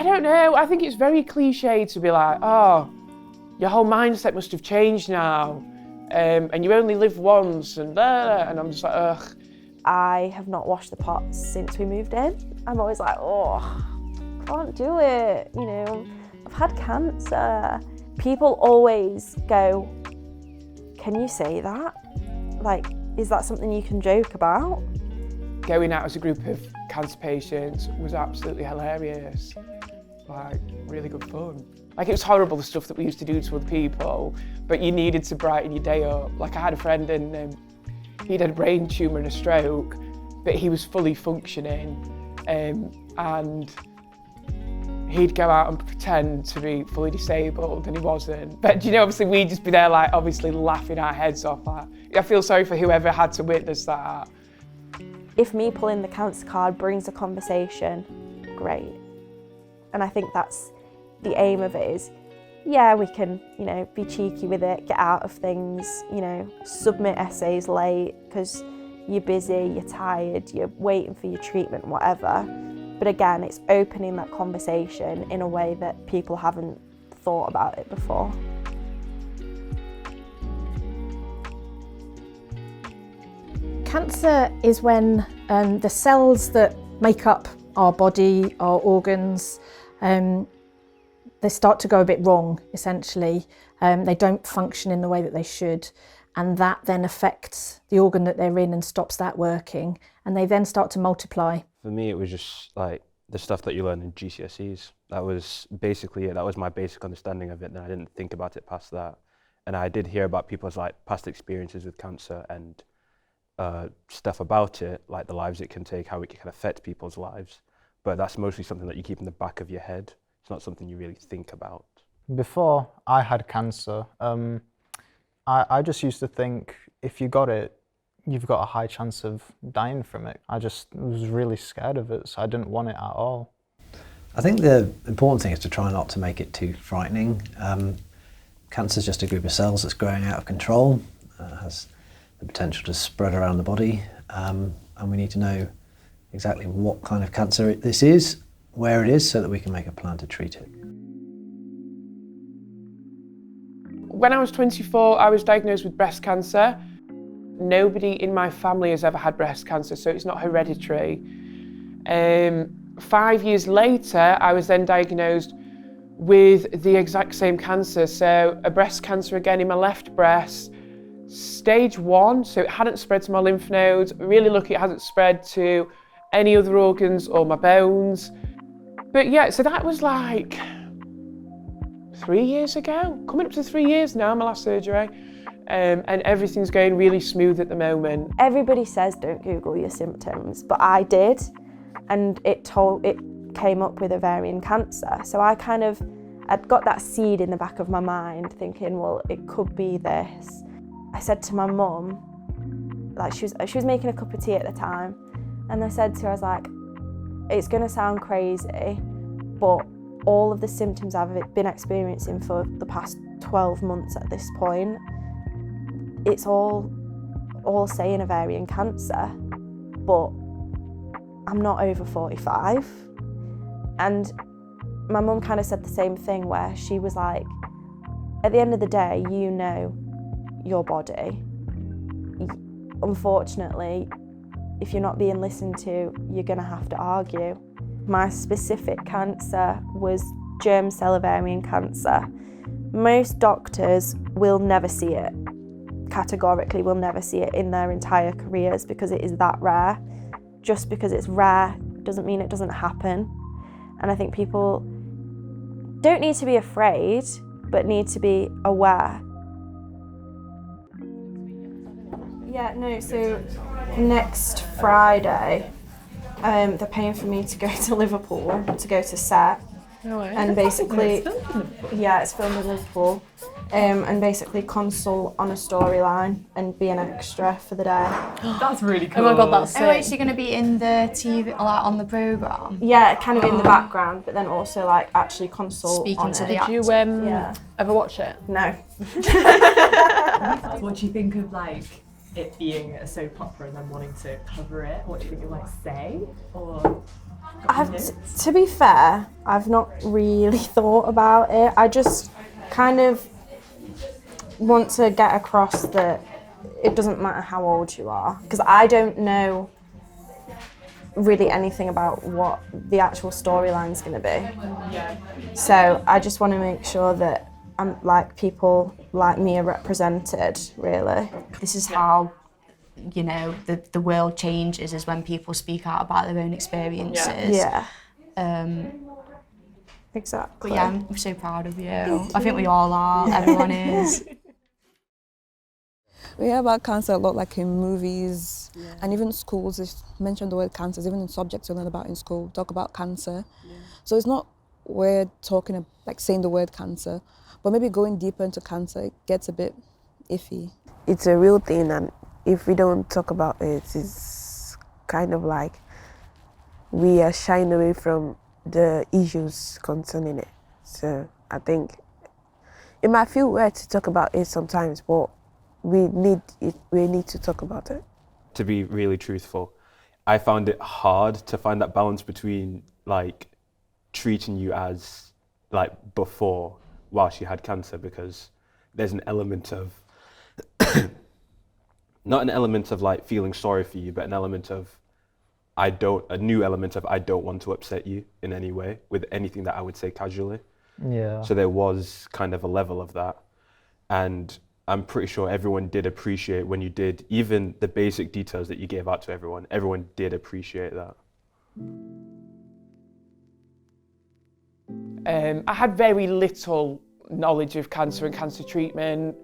I don't know, I think it's very cliche to be like, oh, your whole mindset must have changed now, and you only live once, and blah, and I'm just like, ugh. I have not washed the pots since we moved in. I'm always like, oh, can't do it, you know, I've had cancer. People always go, can you say that? Like, is that something you can joke about? Going out as a group of cancer patients was absolutely hilarious. Like, really good fun. Like, it was horrible, the stuff that we used to do to other people, but you needed to brighten your day up. Like, I had a friend and he'd had a brain tumour and a stroke, but he was fully functioning, and he'd go out and pretend to be fully disabled and he wasn't. But you know, obviously we'd just be there like obviously laughing our heads off. Like, I feel sorry for whoever had to witness that. If me pulling the cancer card brings a conversation, great. And I think that's the aim of it is, yeah, we can, you know, be cheeky with it, get out of things, you know, submit essays late because you're busy, you're tired, you're waiting for your treatment, whatever. But again, it's opening that conversation in a way that people haven't thought about it before. Cancer is when the cells that make up our body, our organs, they start to go a bit wrong, essentially. They don't function in the way that they should, and that then affects the organ that they're in and stops that working, and they then start to multiply. For me, it was just like the stuff that you learn in GCSEs. That was basically it. That was my basic understanding of it, and I didn't think about it past that. And I did hear about people's like past experiences with cancer and stuff about it, like the lives it can take, how it can affect people's lives. But that's mostly something that you keep in the back of your head. It's not something you really think about. Before I had cancer, I just used to think if you got it, you've got a high chance of dying from it. I just was really scared of it, so I didn't want it at all. I think the important thing is to try not to make it too frightening. Cancer is just a group of cells that's growing out of control, has the potential to spread around the body, and we need to know exactly what kind of cancer this is, where it is, so that we can make a plan to treat it. When I was 24, I was diagnosed with breast cancer. Nobody in my family has ever had breast cancer, so it's not hereditary. 5 years later, I was then diagnosed with the exact same cancer, so a breast cancer again in my left breast, stage 1, so it hadn't spread to my lymph nodes. Really lucky it hasn't spread to any other organs or my bones. But yeah, so that was like 3 years ago, coming up to 3 years now, my last surgery. And everything's going really smooth at the moment. Everybody says don't Google your symptoms, but I did, and it came up with ovarian cancer. So I'd got that seed in the back of my mind thinking, well, it could be this. I said to my mum, like she was making a cup of tea at the time, and I said to her, I was like, it's gonna sound crazy, but all of the symptoms I've been experiencing for the past 12 months at this point, it's all saying ovarian cancer, but I'm not over 45. And my mum kind of said the same thing, where she was like, at the end of the day, you know your body. Unfortunately, if you're not being listened to, you're gonna have to argue. My specific cancer was germ cell ovarian cancer. Most doctors will never see it. Categorically will never see it in their entire careers because it is that rare. Just because it's rare doesn't mean it doesn't happen. And I think people don't need to be afraid, but need to be aware. Yeah, no, so next Friday, they're paying for me to go to Liverpool, to go to set. No way. And basically, Yeah, it's filmed in Liverpool. And basically consult on a storyline and be an extra for the day. That's really cool. Oh my god, that's sick. Oh, is she going to be in the TV, like on the programme? Yeah, kind of in the background, but then also like actually consult Speaking on to it. the Did you Yeah. ever watch it? No. What do you think of like it being a soap opera and then wanting to cover it? What do you think you'll like say? Or To be fair, I've not really thought about it. I just kind of want to get across that it doesn't matter how old you are, because I don't know really anything about what the actual storyline's going to be. So I just want to make sure that people like me are represented, really. This is how, you know, the world changes, is when people speak out about their own experiences. Yeah. Exactly. But yeah, I'm so proud of you. I think we all are, everyone is. We hear about cancer a lot, like in movies, and even schools. If mention the word cancer, even in subjects you learn about in school, talk about cancer. So it's not weird talking, like saying the word cancer, but maybe going deeper into cancer, it gets a bit iffy. It's a real thing, and if we don't talk about it, it's kind of like we are shying away from the issues concerning it. So I think it might feel weird to talk about it sometimes, but we need to talk about it. To be really truthful, I found it hard to find that balance between like treating you as like before while she had cancer, because there's an element of not an element of like feeling sorry for you, but an element of a new element of I don't want to upset you in any way with anything that I would say casually. Yeah. So there was kind of a level of that, and I'm pretty sure everyone did appreciate when you did, even the basic details that you gave out to everyone. Everyone did appreciate that. I had very little knowledge of cancer and cancer treatment.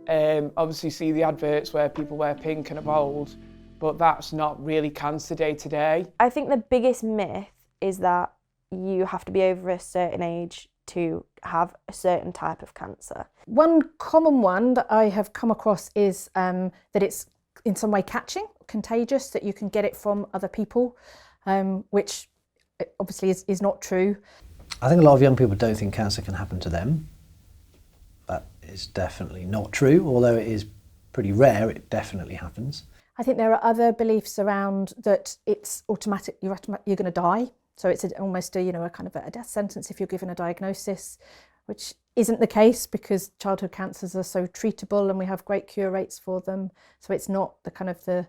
Obviously see the adverts where people wear pink and are bald, but that's not really cancer day to day. I think the biggest myth is that you have to be over a certain age to have a certain type of cancer. One common one that I have come across is that it's in some way catching, contagious, that you can get it from other people, which obviously is not true. I think a lot of young people don't think cancer can happen to them. That is definitely not true, although it is pretty rare, it definitely happens. I think there are other beliefs around that it's automatic, you're going to die. So it's almost a kind of a death sentence if you're given a diagnosis, which isn't the case because childhood cancers are so treatable and we have great cure rates for them. So it's not the kind of the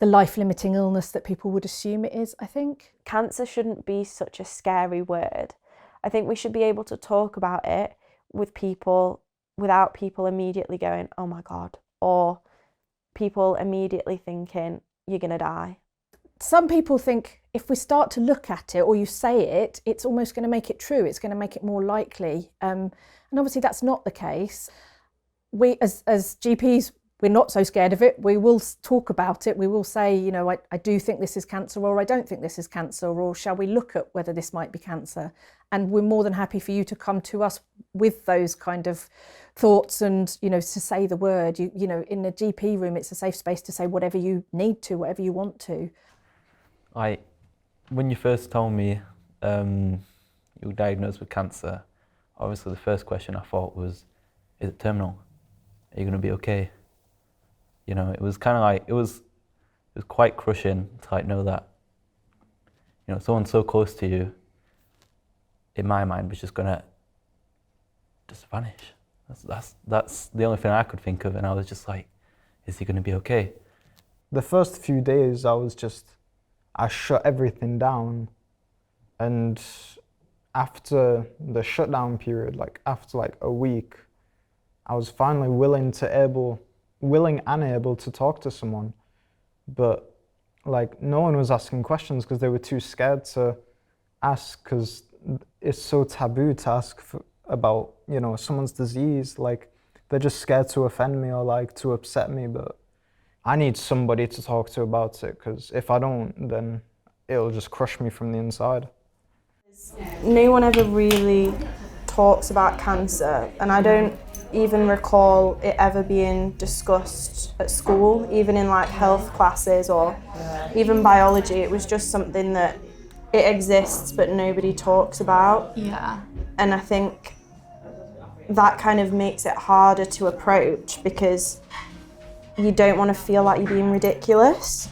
life-limiting illness that people would assume it is, I think. Cancer shouldn't be such a scary word. I think we should be able to talk about it with people without people immediately going, oh my God, or people immediately thinking, you're going to die. Some people think if we start to look at it or you say it, it's almost going to make it true. It's going to make it more likely. And obviously that's not the case. We as GPs, we're not so scared of it. We will talk about it. We will say, I do think this is cancer, or I don't think this is cancer, or shall we look at whether this might be cancer? And we're more than happy for you to come to us with those kind of thoughts and, to say the word. In the GP room, it's a safe space to say whatever you need to, whatever you want to. When you first told me you were diagnosed with cancer, obviously the first question I thought was, is it terminal? Are you going to be okay? It was kind of like, it was quite crushing to know that, someone so close to you, in my mind, was just going to just vanish. That's the only thing I could think of, and I was just like, is he going to be okay? The first few days I shut everything down, and after the shutdown period, after a week, I was finally willing and able to talk to someone, but no one was asking questions because they were too scared to ask, because it's so taboo to ask about someone's disease. They're just scared to offend me or to upset me, but I need somebody to talk to about it, because if I don't, then it'll just crush me from the inside. No one ever really talks about cancer, and I don't even recall it ever being discussed at school, even in health classes or even biology. It was just something that it exists but nobody talks about. Yeah. And I think that kind of makes it harder to approach because you don't want to feel like you're being ridiculous.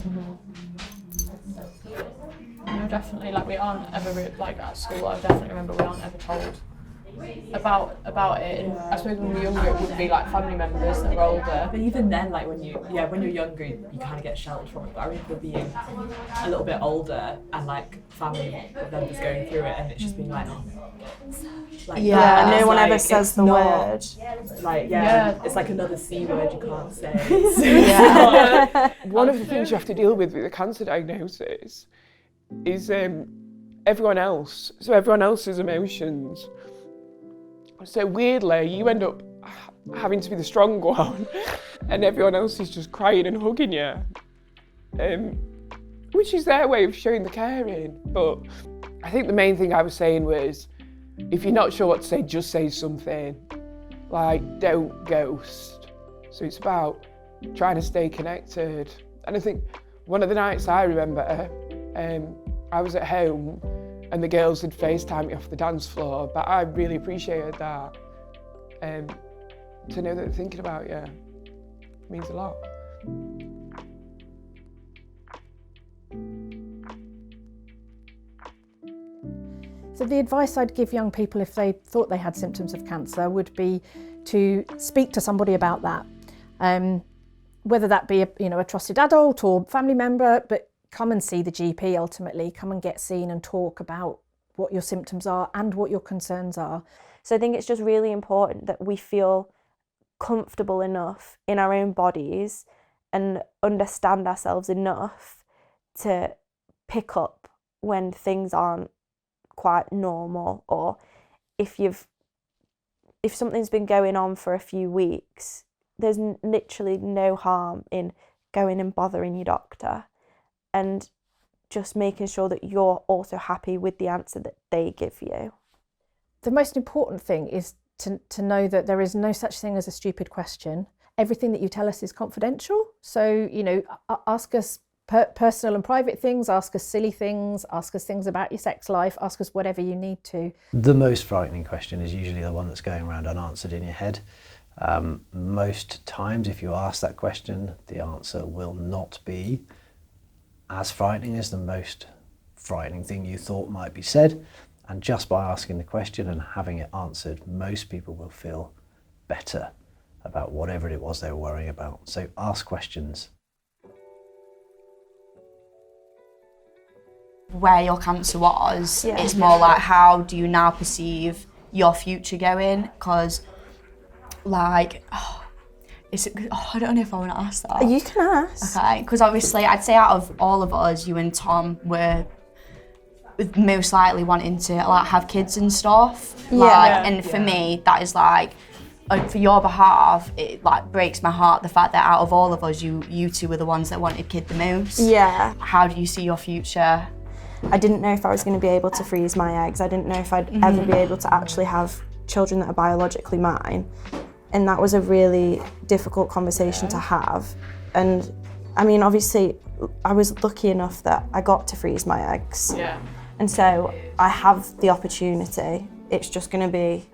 definitely, like, we aren't ever, like, at school, I definitely remember we aren't ever told about it. And I suppose when we were younger, it would be like family members that were older. But even then, like when you're younger, you kind of get sheltered from it. But I remember being a little bit older and like family members going through it, and it's just being like, oh, like, no one ever says the word. Like it's like another C word you can't say. One of the things you have to deal with a cancer diagnosis is everyone else's emotions. So weirdly, you end up having to be the strong one, and everyone else is just crying and hugging you, which is their way of showing the caring. But I think the main thing I was saying was, if you're not sure what to say, just say something. Like, don't ghost. So it's about trying to stay connected. And I think one of the nights I remember, I was at home and the girls had FaceTimed me off the dance floor, but I really appreciated that. To know that they're thinking about you means a lot. So the advice I'd give young people if they thought they had symptoms of cancer would be to speak to somebody about that. Whether that be a trusted adult or family member, but come and see the GP ultimately, come and get seen and talk about what your symptoms are and what your concerns are. So I think it's just really important that we feel comfortable enough in our own bodies and understand ourselves enough to pick up when things aren't quite normal, or if something's been going on for a few weeks, there's literally no harm in going and bothering your doctor and just making sure that you're also happy with the answer that they give you. The most important thing is to know that there is no such thing as a stupid question. Everything that you tell us is confidential. So, ask us personal and private things, ask us silly things, ask us things about your sex life, ask us whatever you need to. The most frightening question is usually the one that's going around unanswered in your head. Most times if you ask that question, the answer will not be as frightening as the most frightening thing you thought might be said. And just by asking the question and having it answered, most people will feel better about whatever it was they were worrying about. So ask questions. Where your cancer was, it's more like, how do you now perceive your future going? Because, like, I don't know if I want to ask that. You can ask. Okay, because obviously I'd say out of all of us, you and Tom were most likely wanting to like have kids and stuff. And for me, that is like, for your behalf, it like breaks my heart the fact that out of all of us, you two were the ones that wanted kid the most. Yeah. How do you see your future? I didn't know if I was going to be able to freeze my eggs. I didn't know if I'd ever be able to actually have children that are biologically mine. And that was a really difficult conversation to have. And I mean, obviously, I was lucky enough that I got to freeze my eggs. Yeah. And so I have the opportunity. It's just going to be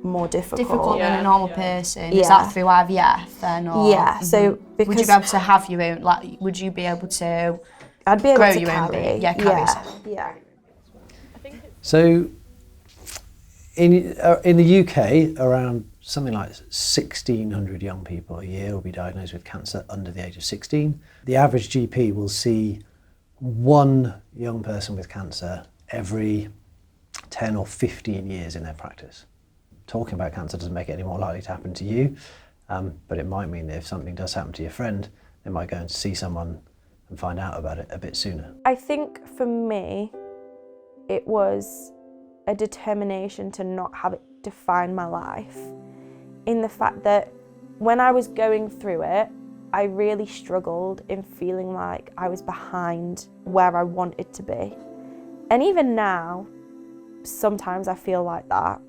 more difficult. Than a normal person. Is that through IVF then? Or? Yeah. So because would you be able to have your own? Like, would you be able to? I'd be able grow to your own carry. baby? Yeah. Yeah. So in the UK, around something like 1,600 young people a year will be diagnosed with cancer under the age of 16. The average GP will see one young person with cancer every 10 or 15 years in their practice. Talking about cancer doesn't make it any more likely to happen to you, but it might mean that if something does happen to your friend, they might go and see someone and find out about it a bit sooner. I think for me, it was a determination to not have it define my life, in the fact that when I was going through it, I really struggled in feeling like I was behind where I wanted to be. And even now, sometimes I feel like that.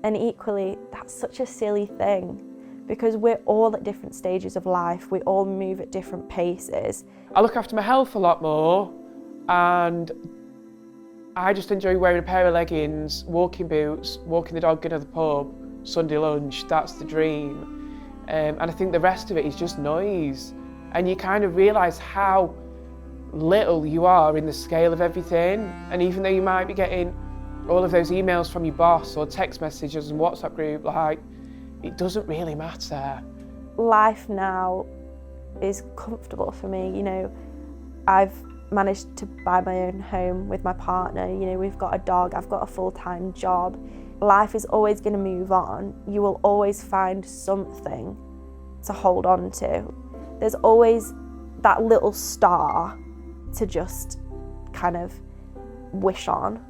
And equally, that's such a silly thing, because we're all at different stages of life. We all move at different paces. I look after my health a lot more, and I just enjoy wearing a pair of leggings, walking boots, walking the dog into the pub, Sunday lunch. That's the dream. And I think the rest of it is just noise. And you kind of realise how little you are in the scale of everything. And even though you might be getting all of those emails from your boss or text messages and WhatsApp group, like, it doesn't really matter. Life now is comfortable for me, you know. I've managed to buy my own home with my partner, you know, we've got a dog, I've got a full-time job. Life is always going to move on. You will always find something to hold on to. There's always that little star to just kind of wish on.